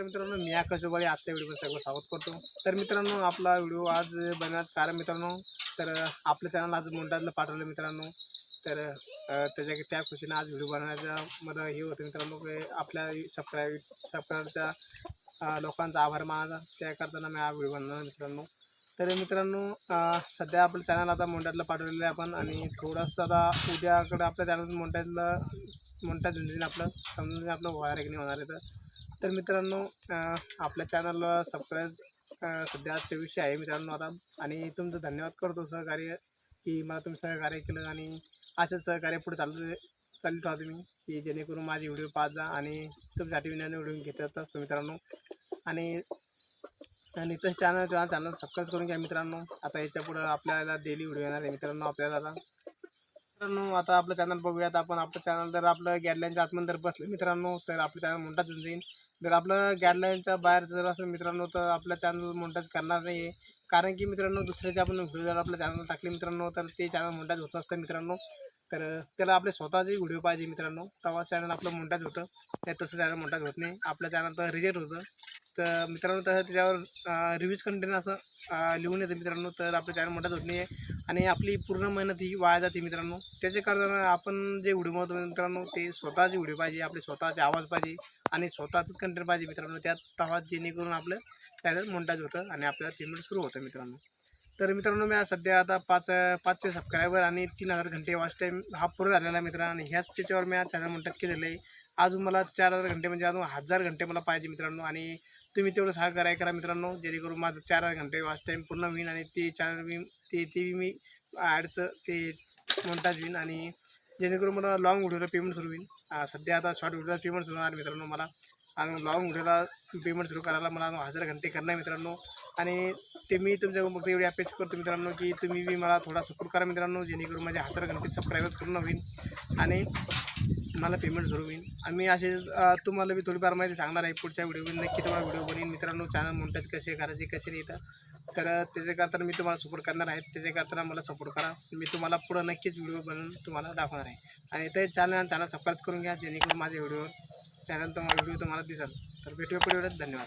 मित्रांनो, मी आकाश जोबाळे आजच्या व्हिडिओमध्ये सगळं स्वागत करतो। तर मित्रांनो, आपला व्हिडिओ आज बनवण्याचं कारण मित्रांनो, तर आपल्या चॅनल आज मोंटाजला पाठवलं मित्रांनो। तर त्या खुशीने आज व्हिडिओ बनवण्याचा मला हे होतं मित्रांनो, की आपल्या सबस्क्रायबरच्या लोकांचा आभार मानायचा, त्या करताना मी हा व्हिडिओ बनवणार मित्रांनो। तर मित्रांनो, सध्या आपलं चॅनल आता मोंटाजला पाठवलेलं आहे आपण, आणि थोडंसं आता उद्याकडे आपल्या चॅनल मोंटाज म्हणजे आपलं समजून आपलं व्हायला की नाही होणार आहे। तर मित्रांनो, आपल्या चॅनलला सबस्क्राईब सध्या 2400 आहे मित्रांनो आता, आणि तुमचं धन्यवाद करतो सहकार्य, की मला तुम्ही सहकार्य केलं, आणि असंच सहकार्य पुढे चालू ठेवा तुम्ही, की जेणेकरून माझे व्हिडिओ पाहत जा आणि तुमच्यासाठी नवीन व्हिडिओ घेत असतो मित्रांनो। आणि तसं चॅनल सबस्क्राईब करून घ्या मित्रांनो। आता याच्या पुढं आपल्याला डेली व्हिडिओ येणार आहे मित्रांनो आपल्याला आता। मित्रांनो, आता आपलं चॅनल बघूयात आपण। आपलं चॅनल जर आपलं गॅडलाईनच्या आतमध्ये जर बसलं मित्रांनो, तर आपलं चॅनल मोंटाज होऊन जाईल। जर आपलं गॅडलाईनच्या बाहेर जर असं मित्रांनो, तर आपलं चॅनल मोंटाज करणार नाही आहे, कारण की मित्रांनो दुसऱ्याचे आपण व्हिडिओ जर आपल्या चॅनल टाकले मित्रांनो, तर ते चॅनल मोंटाज होत असतं मित्रांनो। तर त्याला आपले स्वतःचे व्हिडिओ पाहिजे मित्रांनो, तेव्हा चॅनल आपलं मोंटाज होतं, त्या तसं चॅनल मोंटाज होत नाही, आपलं चॅनल तर रिजेक्ट होतं। तर मित्रांनो, तसं त्याच्यावर रिव्ह्यूज कंटेंट असं लिहून येतं मित्रांनो, तर आपलं चॅनल मोंटाज होत नाही आहे, आणि आपली पूर्ण मेहनत ही वाया जाते मित्रांनो। त्याचे कारण आपण जे व्हिडिओ बनवतो मित्रांनो, ते स्वतःचे व्हिडिओ पाहिजे, आपले स्वतःचे आवाज पाहिजे, आणि स्वतःचंच कंटेंट पाहिजे मित्रांनो त्यात, तेव्हा जेणेकरून आपलं चॅनल मोंटाज होतं आणि आपल्याला पेमेंट सुरू होतं मित्रांनो। तर मित्रांनो, मी सध्या आता 500 सबस्क्रायबर आणि 3000 घंटे वॉच टाईम हा पूर्ण झालेला आहे मित्रांनो, आणि ह्याच त्याच्यावर मी चॅनल मोंटाज केलेलं आहे। अजून मला 4000 घंटे म्हणजे अजून 1000 घंटे मला पाहिजे मित्रांनो, आणि तुम्ही तेवढं सहकार्य करा मित्रांनो, जेणेकरून माझं 4000 घंटे वॉच टाईम पूर्ण होईल, आणि ते चॅनल मी ॲडचं ते मोंटाज होईल, आणि जेणेकरून मला लॉंग व्हिडिओला पेमेंट सुरू होईल। सध्या आता शॉर्ट व्हिडिओला पेमेंट सुरू होणार मित्रांनो मला, आणि लॉंग व्हिडिओला पेमेंट सुरू करायला मला 1000 घंटे करणं आहे मित्रांनो। आणि ते मी तुमच्याकडून फक्त एवढी अपेक्षा करतो मित्रांनो, की तुम्ही बी मला थोडा सपोर्ट करा मित्रांनो, जेणेकरून माझे 1000 घंटे सबस्क्रायबर पूर्ण होईल आणि मला पेमेंट सुरू होईल। आणि मी असे तुम्हाला बी थोडीफार माहिती सांगणार आहे पुढच्या व्हिडिओमध्ये, नक्की तुम्हाला व्हिडिओ बनवेन मित्रांनो, चॅनल मोंटाज कसे करायचे कसे नाही तर त्याच्याकरता मी तुम्हाला सपोर्ट करणार आहे, त्याच्याकरता मला सपोर्ट करा, मी तुम्हाला पुढं नक्कीच व्हिडिओ बनवून तुम्हाला दाखवणार आहे। आणि ते चॅनल सबस्क्राईब करून घ्या, जेणेकरून माझे व्हिडिओ तुम्हाला दिसेल। तर भेटूया पुढे, धन्यवाद।